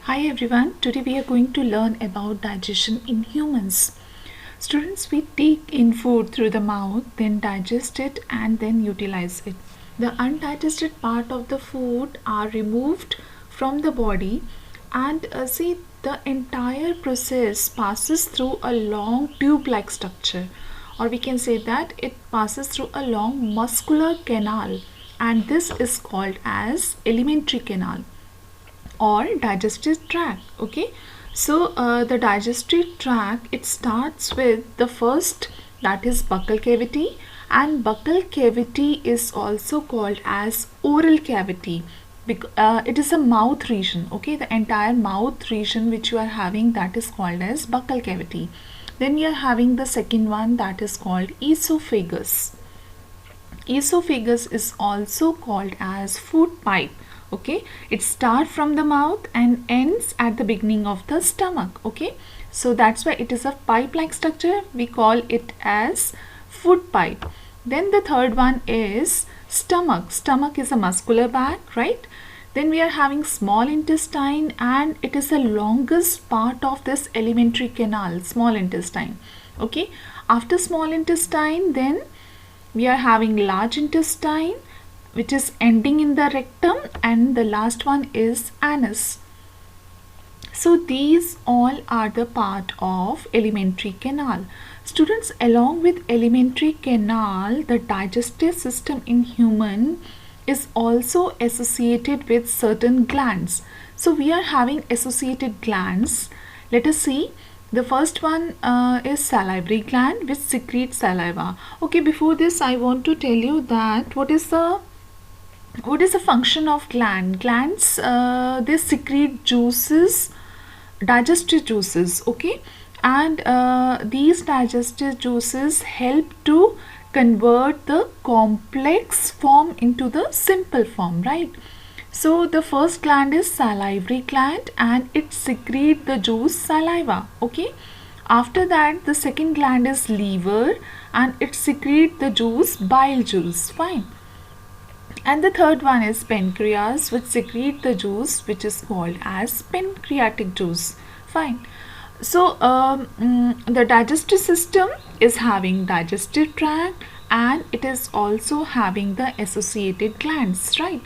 Hi everyone, today we are going to learn about digestion in humans. Students, we take in food through the mouth, then digest it and then utilize it. The undigested part of the food are removed from the body and see the entire process passes through a long tube-like structure, or we can say that it passes through a long muscular canal, and this is called as alimentary canal or digestive tract. Okay, so the digestive tract, it starts with the first, that is buccal cavity, and buccal cavity is also called as oral cavity. It is a mouth region. Okay, the entire mouth region which you are having, that is called as buccal cavity. Then you are having the second one, that is called esophagus. Esophagus is also called as food pipe. Okay, it starts from the mouth and ends at the beginning of the stomach. Okay, so that's why it is a pipe like structure. We call it as food pipe. Then the third one is stomach. Stomach is a muscular bag, right? Then we are having small intestine, and it is the longest part of this alimentary canal, small intestine. Okay, after small intestine, then we are having large intestine, which is ending in the rectum, and the last one is anus. So these all are the part of alimentary canal. Students, along with alimentary canal, the digestive system in human is also associated with certain glands. So we are having associated glands. Let us see. The first one is salivary gland, which secretes saliva. Okay, before this I want to tell you that what is the function of gland. Glands, they secrete juices, digestive juices. Okay, and these digestive juices help to convert the complex form into the simple form, right? So the first gland is salivary gland, and it secretes the juice saliva. Okay, after that the second gland is liver, and it secretes the juice bile juice. Fine. And the third one is pancreas, which secrete the juice which is called as pancreatic juice. Fine. So the digestive system is having digestive tract, and it is also having the associated glands, right?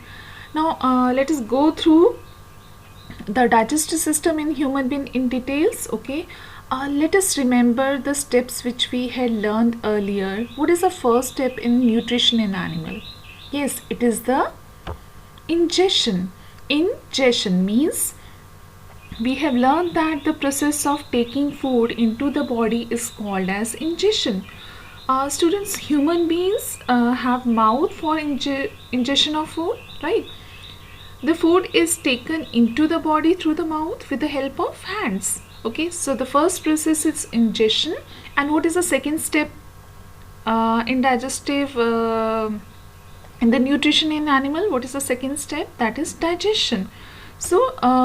Now let us go through the digestive system in human being in details. Okay, let us remember the steps which we had learned earlier. What is the first step in nutrition in animal? Yes, it is the ingestion. Ingestion means we have learned that the process of taking food into the body is called as ingestion. Students, human beings have mouth for ingestion of food, right? The food is taken into the body through the mouth with the help of hands. Okay, so the first process is ingestion. And what is the second step in digestive in the nutrition in animal? What is the second step? That is digestion. So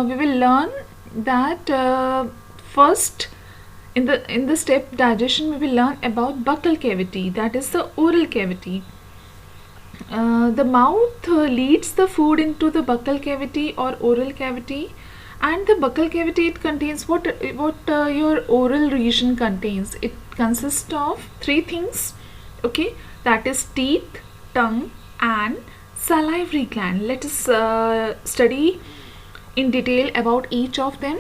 we will learn that first in the step digestion, we will learn about buccal cavity, that is the oral cavity. The mouth leads the food into the buccal cavity or oral cavity, and the buccal cavity, it contains what your oral region contains. It consists of three things. Okay, that is teeth, tongue, and salivary gland. Let us study in detail about each of them.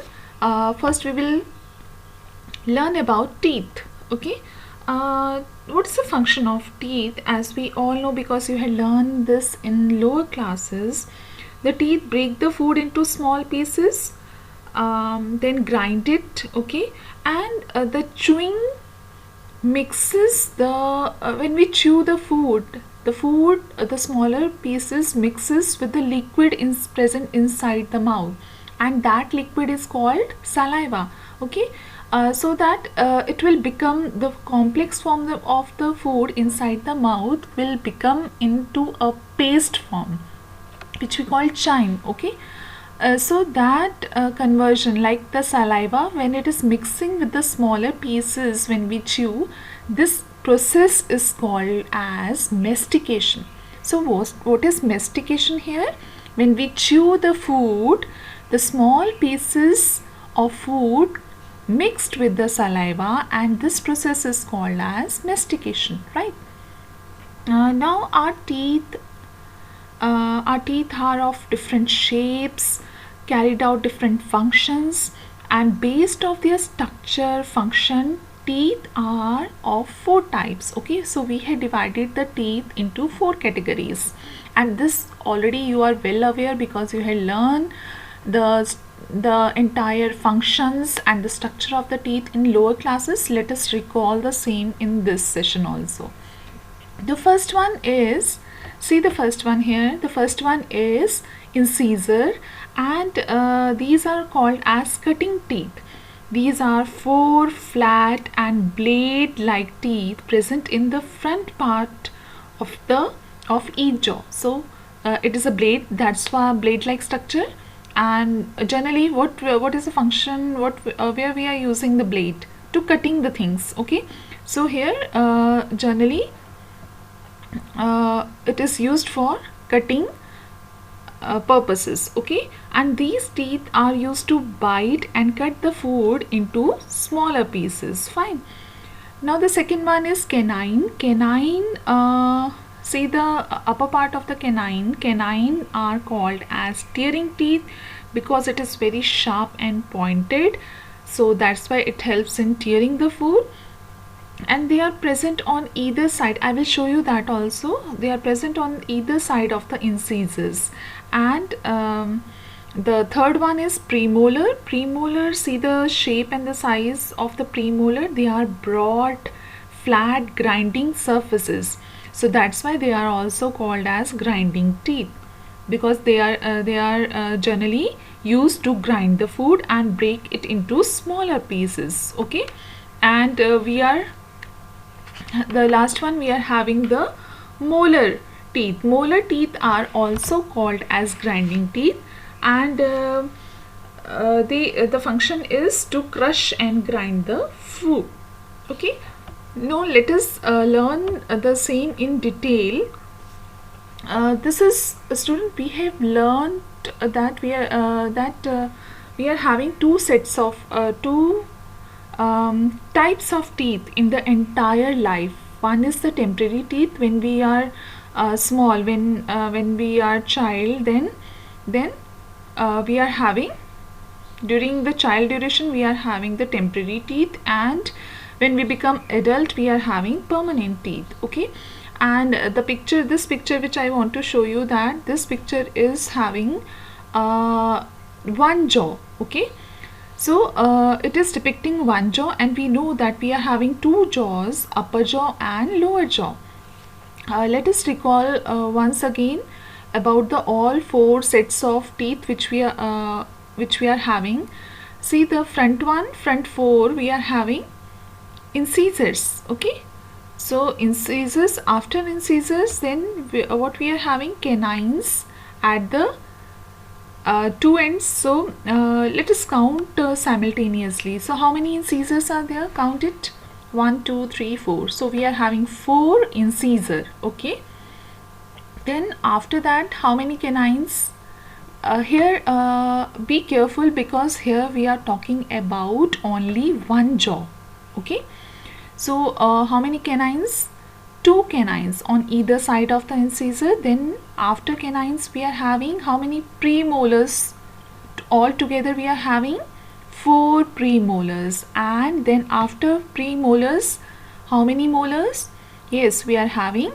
First we will learn about teeth. Okay, what is the function of teeth? As we all know, because you had learned this in lower classes, the teeth break the food into small pieces, then grind it. Okay, and the chewing mixes the when we chew the food, the smaller pieces mixes with the liquid present inside the mouth, and that liquid is called saliva. Okay, so that it will become the complex form of the food inside the mouth will become into a paste form, which we call chyme. Okay, so that conversion, like the saliva, when it is mixing with the smaller pieces when we chew, this process is called as mastication. So what is mastication here? When we chew the food, the small pieces of food mixed with the saliva, and this process is called as mastication, right? Now our teeth are of different shapes, carried out different functions, and based of their structure function, teeth are of four types. Okay, so we have divided the teeth into four categories, and this already you are well aware because you have learned the entire functions and the structure of the teeth in lower classes. Let us recall the same in this session also. The first one is, see the first one here, the first one is incisor, and these are called as cutting teeth. These are four flat and blade like teeth present in the front part of each jaw. So it is a blade, that's why blade like structure. And generally what is the function, where we are using the blade? To cutting the things. Okay, so here generally it is used for cutting purposes. Okay, and these teeth are used to bite and cut the food into smaller pieces. Fine. Now the second one is canine. See the upper part of the canine are called as tearing teeth because it is very sharp and pointed, so that's why it helps in tearing the food. And they are present on either side. I will show you that also. They are present on either side of the incisors. And the third one is premolar. See the shape and the size of the premolar. They are broad, flat, grinding surfaces. So that's why they are also called as grinding teeth, because they are generally used to grind the food and break it into smaller pieces. Okay, and the last one we are having the molar teeth. Molar teeth are also called as grinding teeth, and the function is to crush and grind the food. Okay, now let us learn the same in detail. This is a student, we have learned that we are having two sets of two types of teeth in the entire life. One is the temporary teeth when we are small, when we are child, then we are having, during the child duration we are having the temporary teeth, and when we become adult we are having permanent teeth. Okay, and this picture which I want to show you, that this picture is having one jaw. Okay, so it is depicting one jaw, and we know that we are having two jaws, upper jaw and lower jaw. Let us recall once again about the all four sets of teeth which we are having. See the front four, we are having incisors. Okay, so incisors, after incisors, then what we are having, canines at the two ends. So let us count simultaneously. So how many incisors are there? Count it. 1 2 3 4. So we are having 4 incisor. Okay, then after that, how many canines? Here be careful, because here we are talking about only one jaw. Okay, so how many canines? 2 canines on either side of the incisor. Then after canines we are having how many premolars? All together we are having 4 premolars. And then after premolars, how many molars? Yes, we are having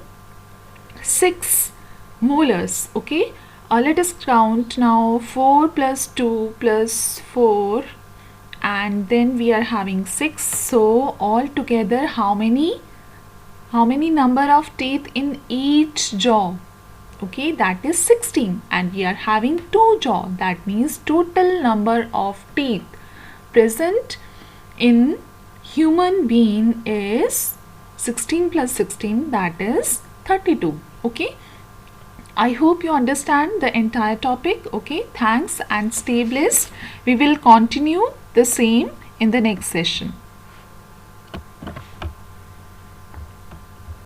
6 molars. Okay, let us count now. 4 plus 2 plus 4, and then we are having 6. So all together how many number of teeth in each jaw? Okay, that is 16, and we are having 2 jaw. That means total number of teeth present in human being is 16 plus 16, that is 32. Okay, I hope you understand the entire topic. Okay, thanks and stay blessed. We will continue the same in the next session.